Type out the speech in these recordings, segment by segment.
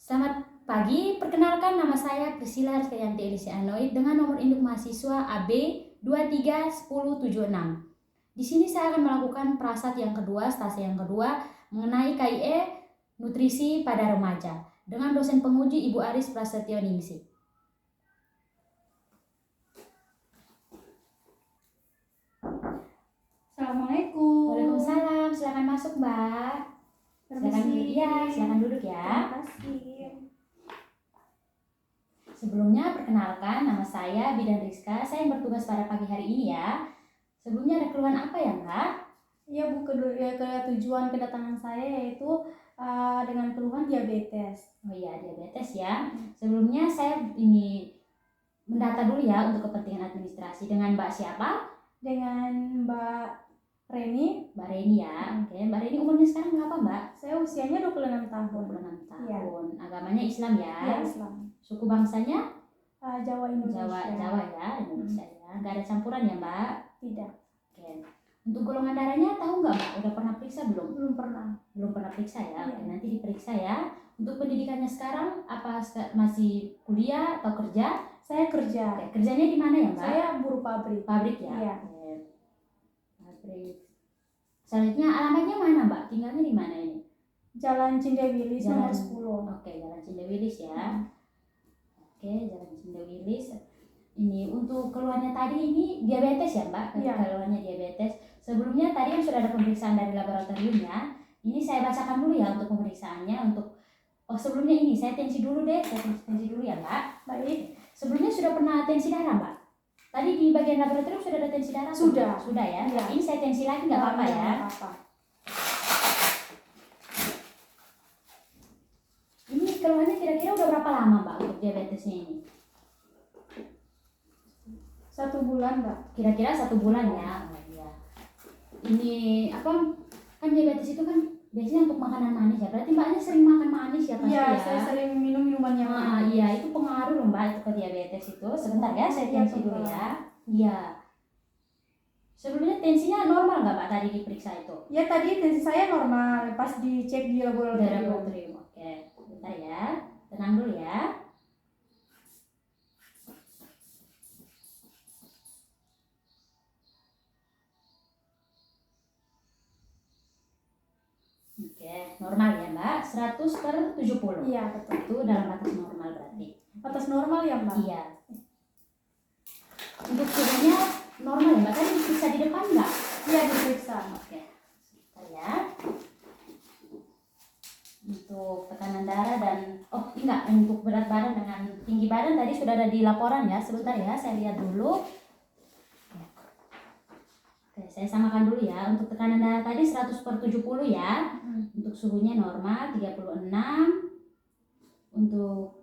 Selamat pagi, perkenalkan nama saya Priscilla Rizkyanti Elisa Anoid dengan nomor induk mahasiswa AB 231076. Di sini saya akan melakukan prasat yang kedua, stase yang kedua mengenai KIE nutrisi pada remaja dengan dosen penguji Ibu Aris Prasetyo Ningsih. Assalamualaikum. Waalaikumsalam, silakan masuk Mbak. Silakan duduk ya. Terima kasih. Sebelumnya perkenalkan, nama saya Bidan Rizka, saya yang bertugas pada pagi hari ini ya. Sebelumnya ada keluhan apa ya Mbak? Ya Bu, tujuan kedatangan saya yaitu dengan keluhan diabetes. Oh iya, diabetes ya. Sebelumnya saya ini mendata dulu ya untuk kepentingan administrasi dengan Mbak siapa? Dengan Mbak Reni. Mbak Reni ya. Oke, Mbak Reni umurnya sekarang berapa Mbak? Saya usianya 26 tahun. 26 tahun. Ya. Agamanya Islam ya? Ya, Islam. Suku bangsanya? Jawa Indonesia. Jawa ya, Indonesia ya. Nggak ada campuran ya Mbak? Tidak. Oke. Untuk golongan darahnya tahu nggak Mbak? Udah pernah periksa belum? Belum pernah. Belum pernah periksa ya? Iya. Oke, nanti diperiksa ya. Untuk pendidikannya sekarang apa masih kuliah atau kerja? Saya kerja. Oke, kerjanya di mana ya Mbak? Saya buruh pabrik. Pabrik ya? Iya. Oke. Pabrik. Selanjutnya alamatnya mana Mbak? Tinggalnya di mana ini? Jalan Cindewilis nomor 10. Oke, Jalan Cindewilis ya. Oke, Jalan Cindewilis. Ini untuk keluhannya tadi ini diabetes ya Mbak? Iya. Keluhannya diabetes. Sebelumnya tadi yang sudah ada pemeriksaan dari laboratoriumnya. Ini saya bacakan dulu ya untuk pemeriksaannya. Sebelumnya ini saya tensi dulu deh. Saya tensi dulu ya Mbak. Baik. Sebelumnya sudah pernah tensi darah Mbak? Tadi di bagian laboratorium sudah ada tensi darah? Sudah. Sudah ya? Iya. Ini saya tensi lagi nggak apa-apa ya? Nggak apa-apa. Ini keluhannya kira-kira udah berapa lama Mbak untuk diabetesnya ini? 1 bulan Mbak. Kira-kira 1 bulan ya? Oh, iya. Ini apa? Kan diabetes itu kan biasanya untuk makanan manis ya. Berarti Mbaknya sering makan manis ya pasti Iya, ya? saya sering minum minuman yang manis. Iya, itu pengaruh loh Mbak itu ke diabetes itu. Sebentar ya, saya tensi dulu ya. Iya. Sebelumnya tensinya normal nggak Mbak tadi diperiksa itu? Ya tadi tensi saya normal, pas dicek di laboratorium. Oke, bentar ya. Tenang dulu ya. Oke, normal ya Mbak, 100/70. Iya, betul. Itu dalam batas normal berarti. Batas normal ya Mbak? Iya. Untuk suhunya normal ya Mbak, tadi diperiksa di depan nggak? Iya, diperiksa. Oke, sebentar ya. Untuk tekanan darah dan untuk berat badan dengan tinggi badan tadi sudah ada di laporan ya. Sebentar ya, saya lihat dulu. Oke, saya samakan dulu ya. Untuk tekanan darah tadi 100/70 ya. Untuk suhunya normal 36. Untuk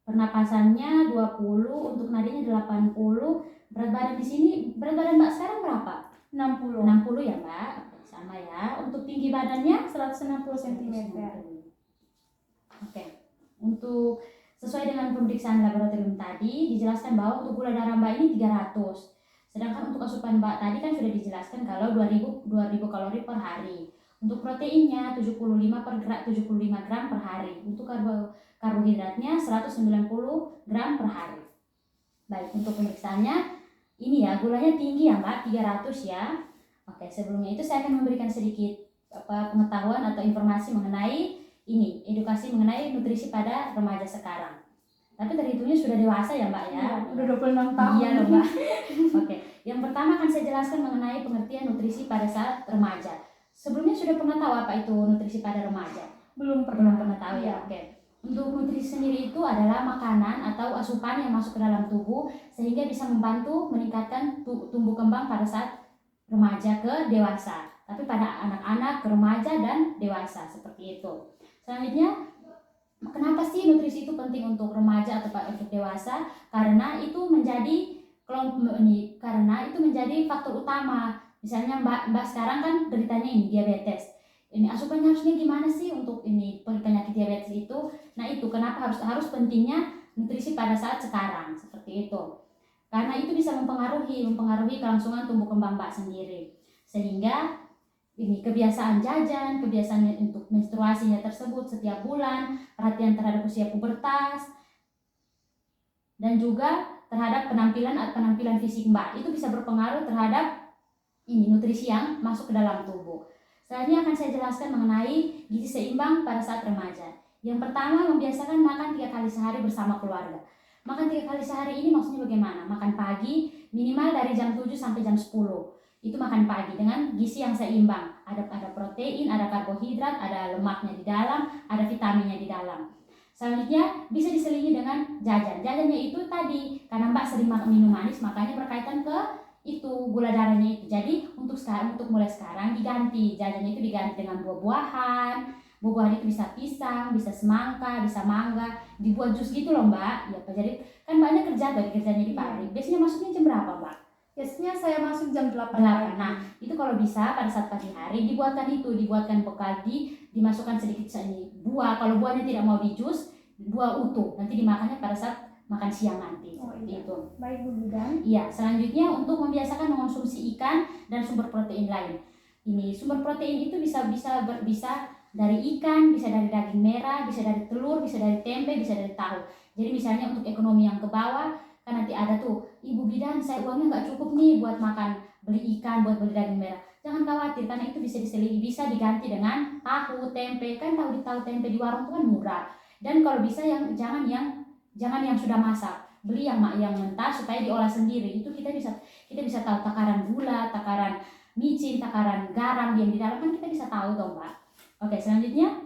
pernapasannya 20, untuk nadinya 80. Berat badan di sini, berat badan Mbak sekarang berapa? 60. 60 ya Mbak. Oke, sama ya. Untuk tinggi badannya 160 cm. Oke. Untuk sesuai dengan pemeriksaan laboratorium tadi dijelaskan bahwa untuk gula darah Mbak ini 300. Sedangkan untuk asupan Mbak tadi kan sudah dijelaskan kalau 2000 kalori per hari. Untuk proteinnya 75 gram per hari. Untuk karbohidratnya 190 gram per hari. Baik, untuk pemeriksaannya ini ya, gulanya tinggi ya Mbak, 300 ya. Oke, sebelumnya itu saya akan memberikan sedikit pengetahuan atau informasi mengenai ini, edukasi mengenai nutrisi pada remaja sekarang. Tapi terhitungnya sudah dewasa ya Mbak ya? Udah 26 tahun. Iya loh Mbak. Oke, yang pertama akan saya jelaskan mengenai pengertian nutrisi pada saat remaja. Sebelumnya sudah pernah tahu apa itu nutrisi pada remaja? Belum pernah tahu ya. Iya. Oke. Untuk nutrisi sendiri itu adalah makanan atau asupan yang masuk ke dalam tubuh sehingga bisa membantu meningkatkan tumbuh kembang pada saat remaja ke dewasa. Tapi pada anak-anak, remaja dan dewasa seperti itu. Selanjutnya, kenapa sih nutrisi itu penting untuk remaja atau untuk dewasa? Karena itu menjadi faktor utama. Misalnya Mbak sekarang kan deritanya ini diabetes. Ini asupannya harusnya gimana sih untuk ini penyakit diabetes itu? Nah, itu kenapa harus pentingnya nutrisi pada saat sekarang seperti itu. Karena itu bisa mempengaruhi kelangsungan tumbuh kembang Mbak sendiri. Sehingga ini kebiasaan jajan, kebiasaan untuk menstruasinya tersebut setiap bulan, perhatian terhadap usia pubertas, dan juga terhadap penampilan fisik Mbak. Itu bisa berpengaruh terhadap ini nutrisi yang masuk ke dalam tubuh. Selanjutnya akan saya jelaskan mengenai gizi seimbang pada saat remaja. Yang pertama, membiasakan makan 3 kali sehari bersama keluarga. Makan 3 kali sehari ini maksudnya bagaimana? Makan pagi minimal dari jam 7 sampai jam 10. Itu makan pagi dengan gizi yang seimbang. Ada protein, ada karbohidrat, ada lemaknya di dalam, ada vitaminnya di dalam. Selanjutnya bisa diselingi dengan jajan. Jajannya itu tadi, karena Mbak sering minum manis, makanya berkaitan ke itu gula darahnya itu. Jadi untuk mulai sekarang diganti, jajannya itu diganti dengan buah-buahan. Buah-buahan itu bisa pisang, bisa semangka, bisa mangga, dibuat jus gitu loh Mbak. Ya, jadi kan banyak kerja tuh kerjanya di pabrik. Biasanya masuknya jam berapa Mbak? Biasanya saya masuk jam 8. Nah, itu kalau bisa pada saat pagi hari dibuatkan bekal, dimasukkan sedikit buah. Kalau buahnya tidak mau di jus, buah utuh. Nanti dimakannya pada saat makan siang nanti. Iya. Itu. Baik Bu Bidan. Iya, selanjutnya untuk membiasakan mengonsumsi ikan dan sumber protein lain. Ini sumber protein itu bisa dari ikan, bisa dari daging merah, bisa dari telur, bisa dari tempe, bisa dari tahu. Jadi misalnya untuk ekonomi yang ke bawah, kan nanti ada tuh, Ibu Bidan saya uangnya nggak cukup nih buat makan, beli ikan, buat beli daging merah. Jangan khawatir, karena itu bisa diselingi, bisa diganti dengan tahu, tempe. Kan tahu tempe di warung itu kan murah. Dan kalau bisa jangan yang sudah masak, beli yang mentah supaya diolah sendiri. Itu kita bisa tahu takaran gula, takaran micin, takaran garam yang di dalam, kan kita bisa tahu dong Mbak. Oke, selanjutnya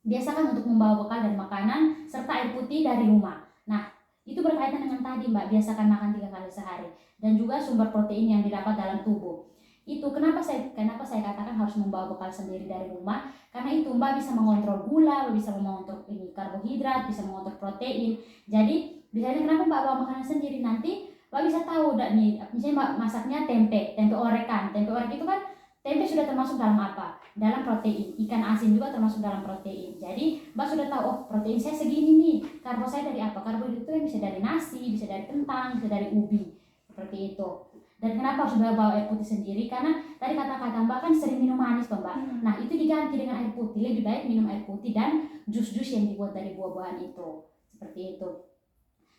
biasakan untuk membawa bekal dan makanan serta air putih dari rumah. Nah, itu berkaitan dengan tadi Mbak, biasakan makan 3 kali sehari dan juga sumber protein yang didapat dalam tubuh. Itu kenapa saya katakan harus membawa bekal sendiri dari rumah, karena itu Mbak bisa mengontrol gula, bisa mengontrol karbohidrat, bisa mengontrol protein. Jadi biasanya kenapa Mbak bawa makanan sendiri, nanti Mbak bisa tahu nih, misalnya Mbak masaknya tempe orek kan. Tempe orek itu kan tempe sudah termasuk dalam apa? Dalam protein. Ikan asin juga termasuk dalam protein. Jadi Mbak sudah tahu, oh protein saya segini nih. Karbo saya dari apa? Karbohidrat itu bisa dari nasi, bisa dari kentang, bisa dari ubi. Seperti itu. Dan kenapa harus bawa air putih sendiri? Karena tadi kata-kata Mbak kan sering minum manis toh Mbak. Nah itu diganti dengan air putih. Lebih baik minum air putih dan jus-jus yang dibuat dari buah-buahan itu. Seperti itu.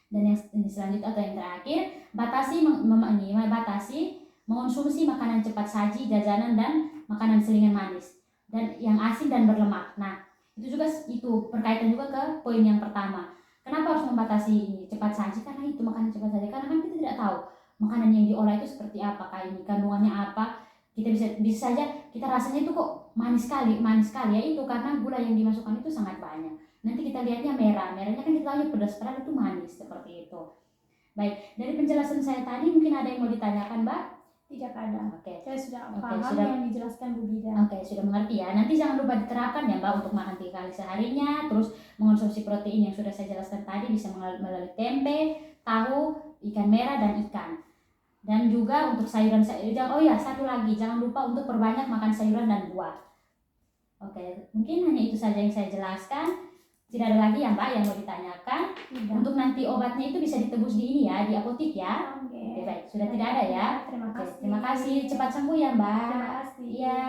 Dan yang selanjutnya atau yang terakhir, batasi mengonsumsi makanan cepat saji, jajanan dan makanan selingan manis dan yang asin dan berlemak. Nah, itu berkaitan juga ke poin yang pertama. Kenapa harus membatasi cepat saji? Karena itu makanan cepat saji. Karena kan kita tidak tahu makanan yang diolah itu seperti apa, kayak kandungannya apa. Kita bisa saja kita rasanya itu kok manis sekali ya, itu karena gula yang dimasukkan itu sangat banyak. Nanti kita lihatnya merahnya kan kita tahu pedas, padahal itu manis, seperti itu. Baik, dari penjelasan saya tadi mungkin ada yang mau ditanyakan Mbak? Tidak ada. Oke. Saya sudah paham yang dijelaskan Bu Bidan. Oke, sudah mengerti ya. Nanti jangan lupa diterapkan ya Mbak untuk makan 3 kali seharinya, terus mengonsumsi protein yang sudah saya jelaskan tadi bisa melalui tempe, tahu, ikan merah dan ikan. Dan juga untuk sayuran, satu lagi, jangan lupa untuk perbanyak makan sayuran dan buah. Oke, mungkin hanya itu saja yang saya jelaskan. Tidak ada lagi ya Mbak yang mau ditanyakan? Tidak. Untuk nanti obatnya itu bisa ditebus di ini ya, di apotik ya. Oke, baik. Sudah tidak ada ya. Terima kasih. Terima kasih. Cepat sembuh ya Mbak. Terima kasih. Iya.